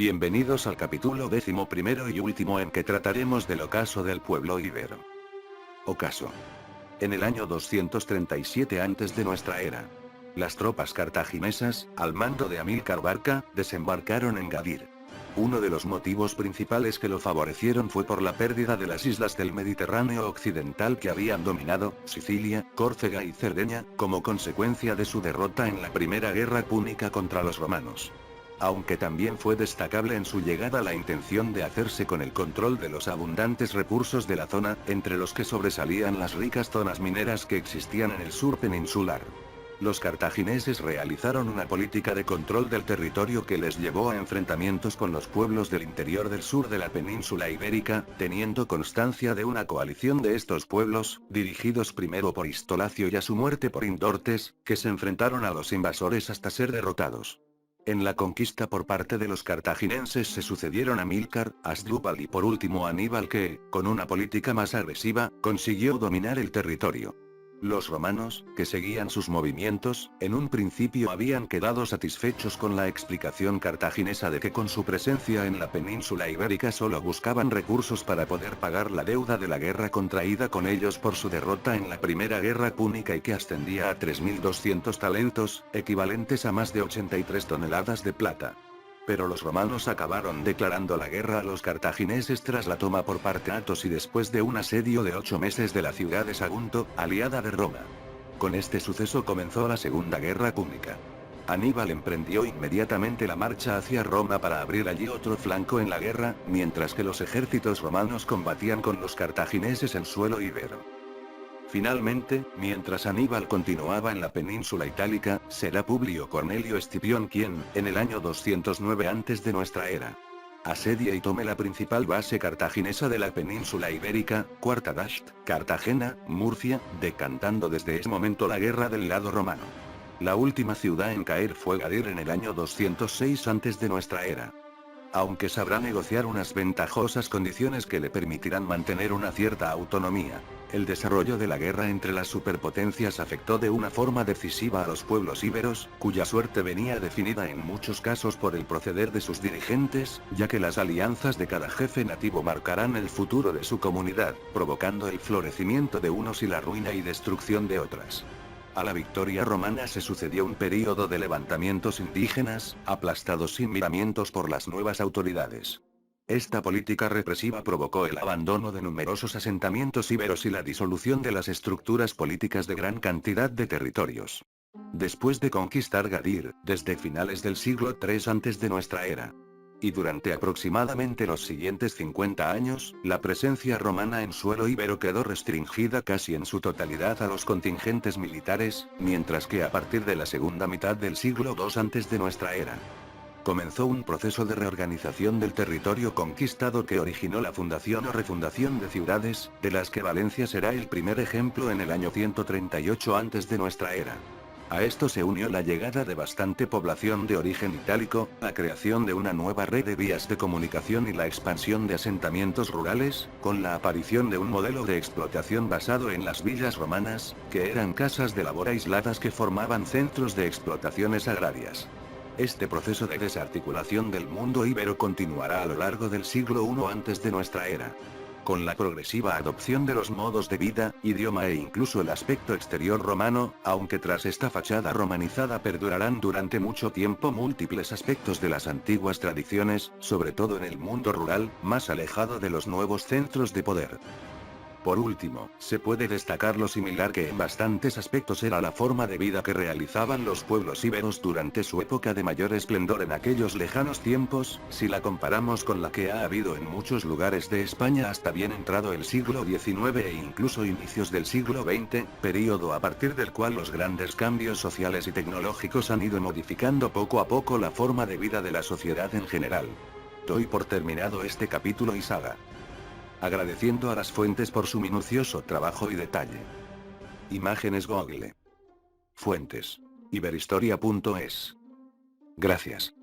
Bienvenidos al capítulo 11º y último en que trataremos del ocaso del pueblo íbero. Ocaso. En el año 237 antes de nuestra era, las tropas cartaginesas, al mando de Amílcar Barca, desembarcaron en Gadir. Uno de los motivos principales que lo favorecieron fue por la pérdida de las islas del Mediterráneo occidental que habían dominado, Sicilia, Córcega y Cerdeña, como consecuencia de su derrota en la Primera Guerra Púnica contra los romanos. Aunque también fue destacable en su llegada la intención de hacerse con el control de los abundantes recursos de la zona, entre los que sobresalían las ricas zonas mineras que existían en el sur peninsular. Los cartagineses realizaron una política de control del territorio que les llevó a enfrentamientos con los pueblos del interior del sur de la península ibérica, teniendo constancia de una coalición de estos pueblos, dirigidos primero por Istolacio y a su muerte por Indortes, que se enfrentaron a los invasores hasta ser derrotados. En la conquista por parte de los cartagineses se sucedieron Amílcar, Asdrúbal y por último Aníbal que, con una política más agresiva, consiguió dominar el territorio. Los romanos, que seguían sus movimientos, en un principio habían quedado satisfechos con la explicación cartaginesa de que con su presencia en la península ibérica solo buscaban recursos para poder pagar la deuda de la guerra contraída con ellos por su derrota en la Primera Guerra Púnica y que ascendía a 3.200 talentos, equivalentes a más de 83 toneladas de plata. Pero los romanos acabaron declarando la guerra a los cartagineses tras la toma por parte de Athos y después de un asedio de 8 meses de la ciudad de Sagunto, aliada de Roma. Con este suceso comenzó la Segunda Guerra Púnica. Aníbal emprendió inmediatamente la marcha hacia Roma para abrir allí otro flanco en la guerra, mientras que los ejércitos romanos combatían con los cartagineses en suelo íbero. Finalmente, mientras Aníbal continuaba en la península itálica, será Publio Cornelio Escipión quien, en el año 209 antes de nuestra era, asedia y tome la principal base cartaginesa de la península ibérica, Cuartadast, Cartagena, Murcia, decantando desde ese momento la guerra del lado romano. La última ciudad en caer fue Gadir en el año 206 antes de nuestra era. Aunque sabrá negociar unas ventajosas condiciones que le permitirán mantener una cierta autonomía, el desarrollo de la guerra entre las superpotencias afectó de una forma decisiva a los pueblos íberos, cuya suerte venía definida en muchos casos por el proceder de sus dirigentes, ya que las alianzas de cada jefe nativo marcarán el futuro de su comunidad, provocando el florecimiento de unos y la ruina y destrucción de otras. A la victoria romana se sucedió un período de levantamientos indígenas, aplastados sin miramientos por las nuevas autoridades. Esta política represiva provocó el abandono de numerosos asentamientos íberos y la disolución de las estructuras políticas de gran cantidad de territorios. Después de conquistar Gadir, desde finales del siglo III antes de nuestra era, y durante aproximadamente los siguientes 50 años, la presencia romana en suelo íbero quedó restringida casi en su totalidad a los contingentes militares, mientras que a partir de la segunda mitad del siglo II antes de nuestra era, comenzó un proceso de reorganización del territorio conquistado que originó la fundación o refundación de ciudades, de las que Valencia será el primer ejemplo en el año 138 antes de nuestra era. A esto se unió la llegada de bastante población de origen itálico, la creación de una nueva red de vías de comunicación y la expansión de asentamientos rurales, con la aparición de un modelo de explotación basado en las villas romanas, que eran casas de labor aisladas que formaban centros de explotaciones agrarias. Este proceso de desarticulación del mundo íbero continuará a lo largo del siglo I antes de nuestra era. Con la progresiva adopción de los modos de vida, idioma e incluso el aspecto exterior romano, aunque tras esta fachada romanizada perdurarán durante mucho tiempo múltiples aspectos de las antiguas tradiciones, sobre todo en el mundo rural, más alejado de los nuevos centros de poder. Por último, se puede destacar lo similar que en bastantes aspectos era la forma de vida que realizaban los pueblos íberos durante su época de mayor esplendor en aquellos lejanos tiempos, si la comparamos con la que ha habido en muchos lugares de España hasta bien entrado el siglo XIX e incluso inicios del siglo XX, período a partir del cual los grandes cambios sociales y tecnológicos han ido modificando poco a poco la forma de vida de la sociedad en general. Doy por terminado este capítulo y saga, agradeciendo a las fuentes por su minucioso trabajo y detalle. Imágenes Google. Fuentes: Iberhistoria.es. Gracias.